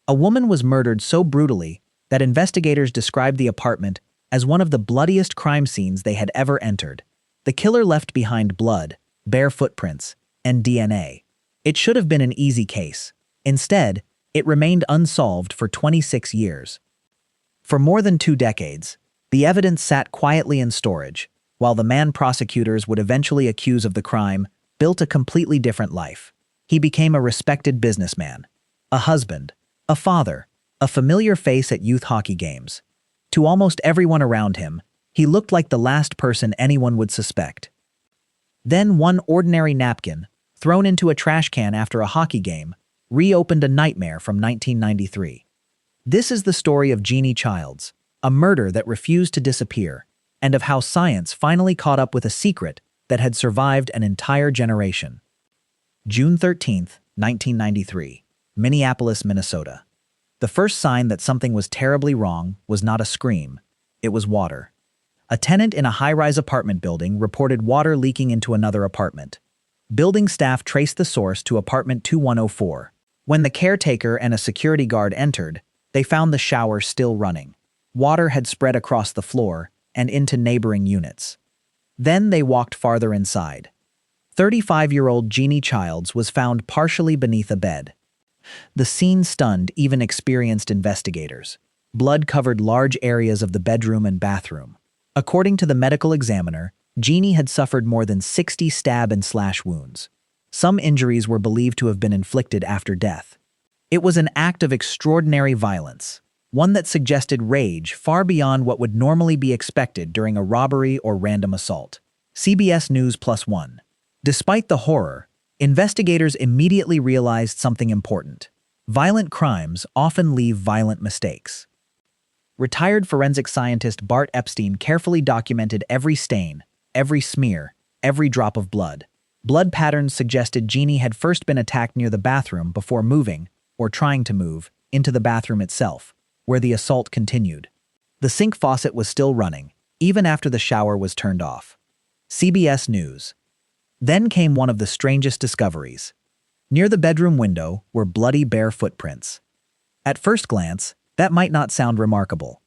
A woman was murdered so brutally that investigators described the apartment as one of the bloodiest crime scenes they had ever entered. The killer left behind blood, bare footprints, and DNA. It should have been an easy case. Instead, it remained unsolved for 26 years. For more than 2 decades, the evidence sat quietly in storage, while the man prosecutors would eventually accuse of the crime built a completely different life. He became a respected businessman, a husband, a father, a familiar face at youth hockey games. To almost everyone around him, he looked like the last person anyone would suspect. Then one ordinary napkin, thrown into a trash can after a hockey game, reopened a nightmare from 1993. This is the story of Jeanne Childs, a murder that refused to disappear, and of how science finally caught up with a secret that had survived an entire generation. June 13, 1993, Minneapolis, Minnesota. The first sign that something was terribly wrong was not a scream, it was water. A tenant in a high-rise apartment building reported water leaking into another apartment. Building staff traced the source to apartment 2104. When the caretaker and a security guard entered, they found the shower still running. Water had spread across the floor and into neighboring units. Then they walked farther inside. 35-year-old Jeanne Childs was found partially beneath a bed. The scene stunned even experienced investigators. Blood covered large areas of the bedroom and bathroom. According to the medical examiner, Jeanne had suffered more than 60 stab and slash wounds. Some injuries were believed to have been inflicted after death. It was an act of extraordinary violence, one that suggested rage far beyond what would normally be expected during a robbery or random assault. CBS News +1. Despite the horror, investigators immediately realized something important. Violent crimes often leave violent mistakes. Retired forensic scientist Bart Epstein carefully documented every stain, every smear, every drop of blood. Blood patterns suggested Jeanne had first been attacked near the bathroom before moving, or trying to move, into the bathroom itself, where the assault continued. The sink faucet was still running, even after the shower was turned off. CBS News. Then came one of the strangest discoveries. Near the bedroom window were bloody bare footprints. At first glance, that might not sound remarkable.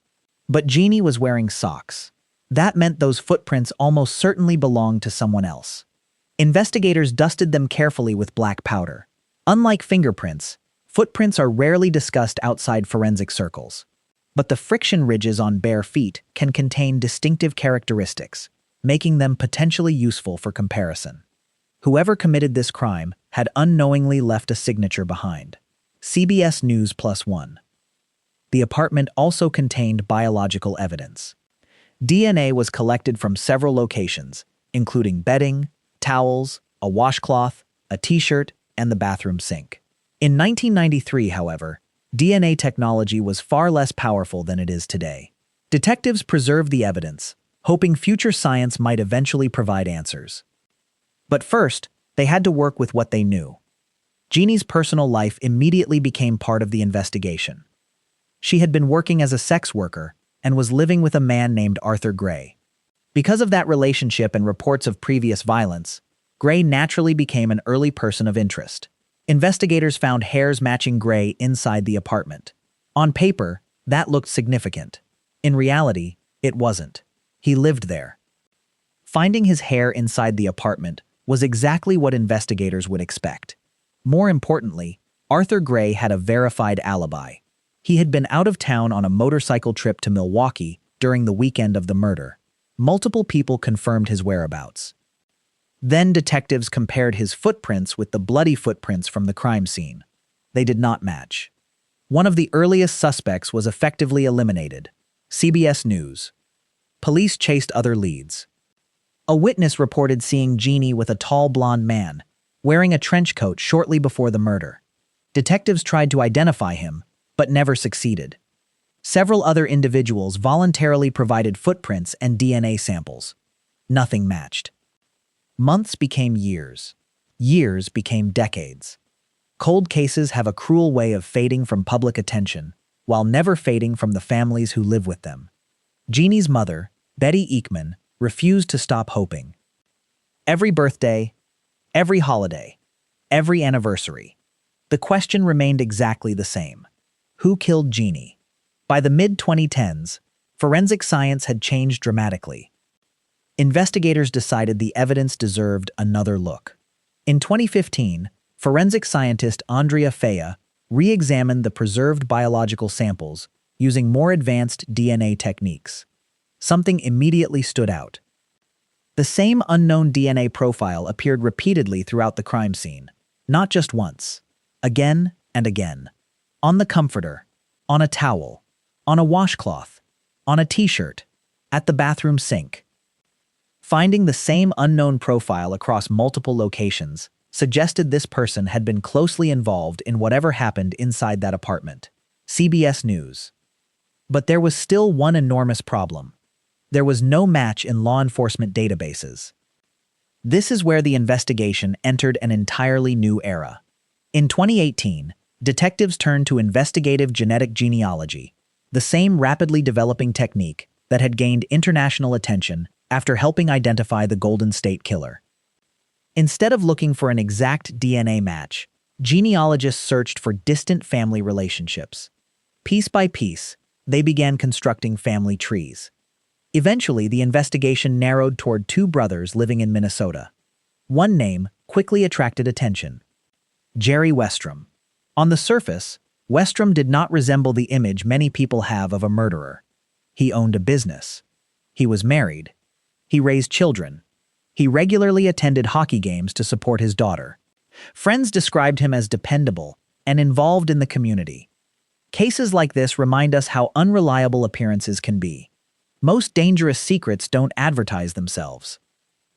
But Jeanne was wearing socks. That meant those footprints almost certainly belonged to someone else. Investigators dusted them carefully with black powder. Unlike fingerprints, footprints are rarely discussed outside forensic circles. But the friction ridges on bare feet can contain distinctive characteristics, making them potentially useful for comparison. Whoever committed this crime had unknowingly left a signature behind. CBS News +1. The apartment also contained biological evidence. DNA was collected from several locations, including bedding, towels, a washcloth, a t-shirt, and the bathroom sink. In 1993, however, DNA technology was far less powerful than it is today. Detectives preserved the evidence, hoping future science might eventually provide answers. But first, they had to work with what they knew. Jeanne's personal life immediately became part of the investigation. She had been working as a sex worker and was living with a man named Arthur Gray. Because of that relationship and reports of previous violence, Gray naturally became an early person of interest. Investigators found hairs matching Gray inside the apartment. On paper, that looked significant. In reality, it wasn't. He lived there. Finding his hair inside the apartment was exactly what investigators would expect. More importantly, Arthur Gray had a verified alibi. He had been out of town on a motorcycle trip to Milwaukee during the weekend of the murder. Multiple people confirmed his whereabouts. Then detectives compared his footprints with the bloody footprints from the crime scene. They did not match. One of the earliest suspects was effectively eliminated. CBS News. Police chased other leads. A witness reported seeing Jeanne with a tall blonde man, wearing a trench coat shortly before the murder. Detectives tried to identify him, but never succeeded. Several other individuals voluntarily provided footprints and DNA samples. Nothing matched. Months became years. Years became decades. Cold cases have a cruel way of fading from public attention, while never fading from the families who live with them. Jeanne's mother, Betty Eakman, refused to stop hoping. Every birthday, every holiday, every anniversary, the question remained exactly the same. Who killed Jeanne? By the mid-2010s, forensic science had changed dramatically. Investigators decided the evidence deserved another look. In 2015, forensic scientist Andrea Fea re-examined the preserved biological samples using more advanced DNA techniques. Something immediately stood out. The same unknown DNA profile appeared repeatedly throughout the crime scene, not just once, again and again. On the comforter, on a towel, on a washcloth, on a t-shirt, at the bathroom sink. Finding the same unknown profile across multiple locations suggested this person had been closely involved in whatever happened inside that apartment. CBS News. But there was still one enormous problem. There was no match in law enforcement databases. This is where the investigation entered an entirely new era. In 2018, detectives turned to investigative genetic genealogy, the same rapidly developing technique that had gained international attention after helping identify the Golden State Killer. Instead of looking for an exact DNA match, genealogists searched for distant family relationships. Piece by piece, they began constructing family trees. Eventually, the investigation narrowed toward two brothers living in Minnesota. One name quickly attracted attention: Jerry Westrom. On the surface, Westrom did not resemble the image many people have of a murderer. He owned a business. He was married. He raised children. He regularly attended hockey games to support his daughter. Friends described him as dependable and involved in the community. Cases like this remind us how unreliable appearances can be. Most dangerous secrets don't advertise themselves.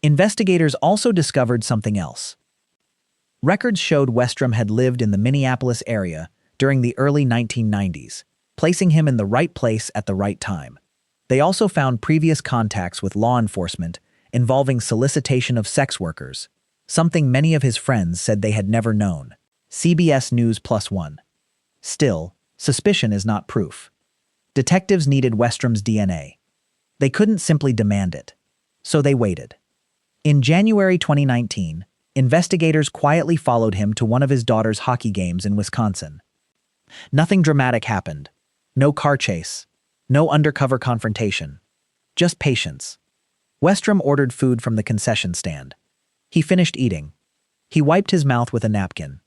Investigators also discovered something else. Records showed Westrom had lived in the Minneapolis area during the early 1990s, placing him in the right place at the right time. They also found previous contacts with law enforcement involving solicitation of sex workers, something many of his friends said they had never known. CBS News +1. Still, suspicion is not proof. Detectives needed Westrom's DNA. They couldn't simply demand it, so they waited. In January 2019, investigators quietly followed him to one of his daughter's hockey games in Wisconsin. Nothing dramatic happened. No car chase. No undercover confrontation. Just patience. Westrom ordered food from the concession stand. He finished eating. He wiped his mouth with a napkin.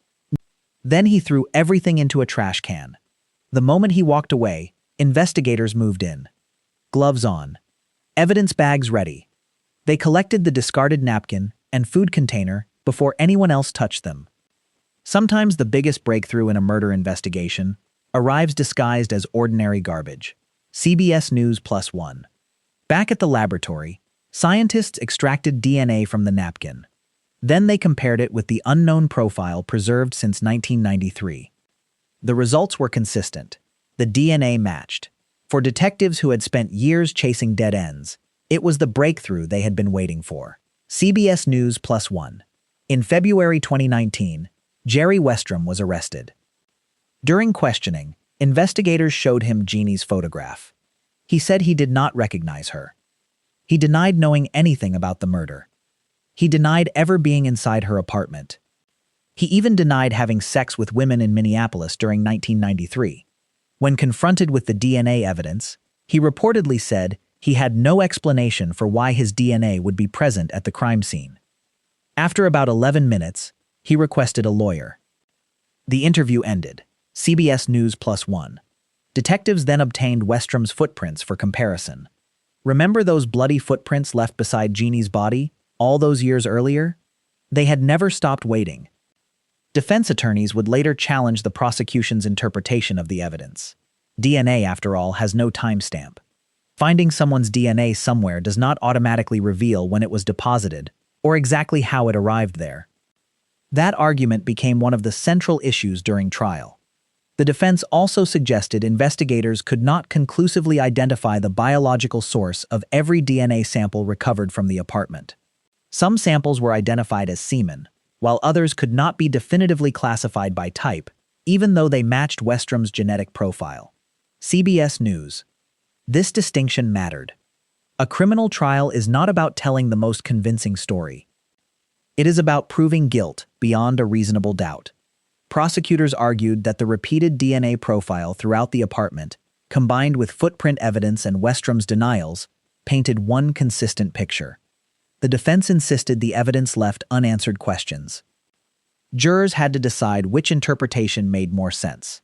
Then he threw everything into a trash can. The moment he walked away, investigators moved in. Gloves on. Evidence bags ready. They collected the discarded napkin and food container before anyone else touched them. Sometimes the biggest breakthrough in a murder investigation arrives disguised as ordinary garbage. CBS News +1. Back at the laboratory, scientists extracted DNA from the napkin. Then they compared it with the unknown profile preserved since 1993. The results were consistent. The DNA matched. For detectives who had spent years chasing dead ends, it was the breakthrough they had been waiting for. CBS News +1. In February 2019, Jerry Westrom was arrested. During questioning, investigators showed him Jeanne's photograph. He said he did not recognize her. He denied knowing anything about the murder. He denied ever being inside her apartment. He even denied having sex with women in Minneapolis during 1993. When confronted with the DNA evidence, he reportedly said he had no explanation for why his DNA would be present at the crime scene. After about 11 minutes, he requested a lawyer. The interview ended. CBS News +1. Detectives then obtained Westrom's footprints for comparison. Remember those bloody footprints left beside Jeanne's body all those years earlier? They had never stopped waiting. Defense attorneys would later challenge the prosecution's interpretation of the evidence. DNA, after all, has no timestamp. Finding someone's DNA somewhere does not automatically reveal when it was deposited or exactly how it arrived there. That argument became one of the central issues during trial. The defense also suggested investigators could not conclusively identify the biological source of every DNA sample recovered from the apartment. Some samples were identified as semen, while others could not be definitively classified by type, even though they matched Westrom's genetic profile. CBS News. This distinction mattered. A criminal trial is not about telling the most convincing story. It is about proving guilt beyond a reasonable doubt. Prosecutors argued that the repeated DNA profile throughout the apartment, combined with footprint evidence and Westrum's denials, painted one consistent picture. The defense insisted the evidence left unanswered questions. Jurors had to decide which interpretation made more sense.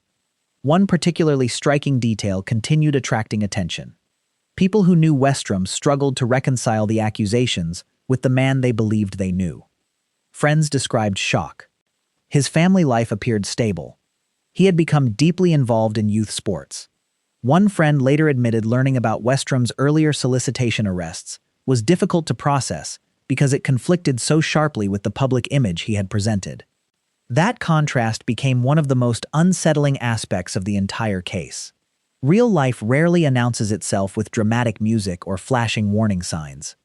One particularly striking detail continued attracting attention. People who knew Westrum struggled to reconcile the accusations with the man they believed they knew. Friends described shock. His family life appeared stable. He had become deeply involved in youth sports. One friend later admitted learning about Westrum's earlier solicitation arrests was difficult to process because it conflicted so sharply with the public image he had presented. That contrast became one of the most unsettling aspects of the entire case. Real life rarely announces itself with dramatic music or flashing warning signs.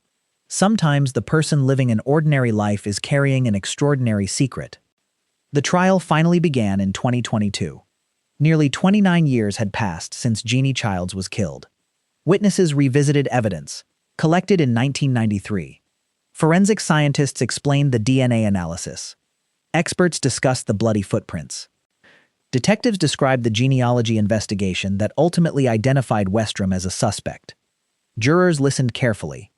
Sometimes the person living an ordinary life is carrying an extraordinary secret. The trial finally began in 2022. Nearly 29 years had passed since Jeanne Childs was killed. Witnesses revisited evidence, collected in 1993. Forensic scientists explained the DNA analysis. Experts discussed the bloody footprints. Detectives described the genealogy investigation that ultimately identified Westrum as a suspect. Jurors listened carefully.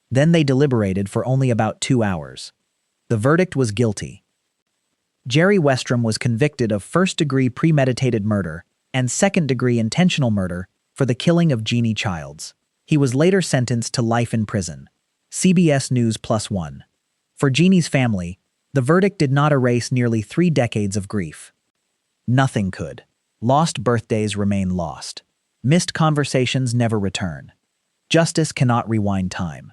Then they deliberated for only about 2 hours. The verdict was guilty. Jerry Westrum was convicted of first-degree premeditated murder and second-degree intentional murder for the killing of Jeanne Childs. He was later sentenced to life in prison. CBS News +1. For Jeanne's family, the verdict did not erase nearly 3 decades of grief. Nothing could. Lost birthdays remain lost. Missed conversations never return. Justice cannot rewind time.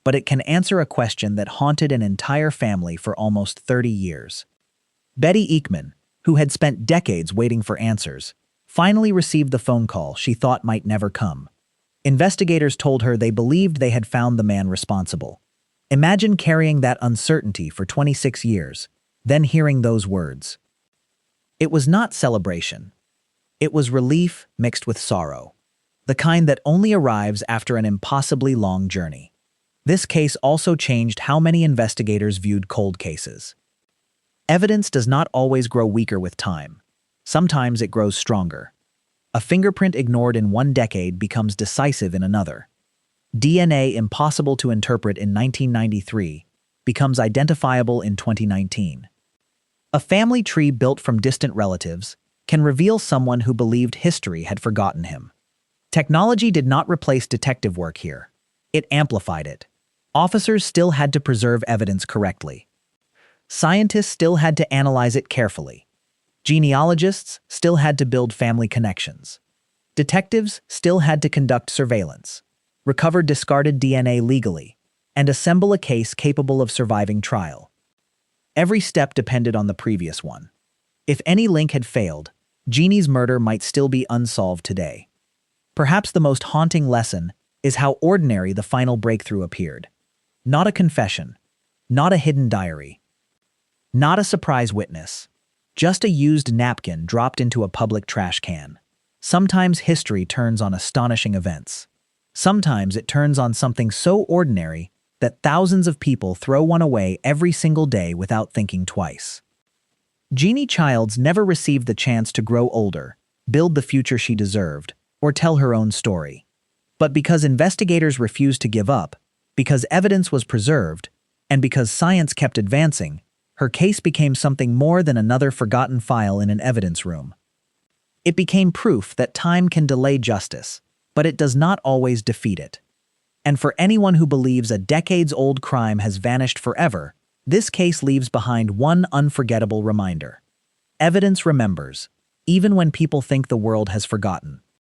But it can answer a question that haunted an entire family for almost 30 years. Betty Eakman, who had spent decades waiting for answers, finally received the phone call she thought might never come. Investigators told her they believed they had found the man responsible. Imagine carrying that uncertainty for 26 years, then hearing those words. It was not celebration. It was relief mixed with sorrow, the kind that only arrives after an impossibly long journey. This case also changed how many investigators viewed cold cases. Evidence does not always grow weaker with time. Sometimes it grows stronger. A fingerprint ignored in one decade becomes decisive in another. DNA impossible to interpret in 1993 becomes identifiable in 2019. A family tree built from distant relatives can reveal someone who believed history had forgotten him. Technology did not replace detective work here. It amplified it. Officers still had to preserve evidence correctly. Scientists still had to analyze it carefully. Genealogists still had to build family connections. Detectives still had to conduct surveillance, recover discarded DNA legally, and assemble a case capable of surviving trial. Every step depended on the previous one. If any link had failed, Jeanne's murder might still be unsolved today. Perhaps the most haunting lesson is how ordinary the final breakthrough appeared. Not a confession, not a hidden diary, not a surprise witness, just a used napkin dropped into a public trash can. Sometimes history turns on astonishing events. Sometimes it turns on something so ordinary that thousands of people throw one away every single day without thinking twice. Jeanne Childs never received the chance to grow older, build the future she deserved, or tell her own story. But because investigators refused to give up, because evidence was preserved, and because science kept advancing, her case became something more than another forgotten file in an evidence room. It became proof that time can delay justice, but it does not always defeat it. And for anyone who believes a decades-old crime has vanished forever, this case leaves behind one unforgettable reminder. Evidence remembers, even when people think the world has forgotten.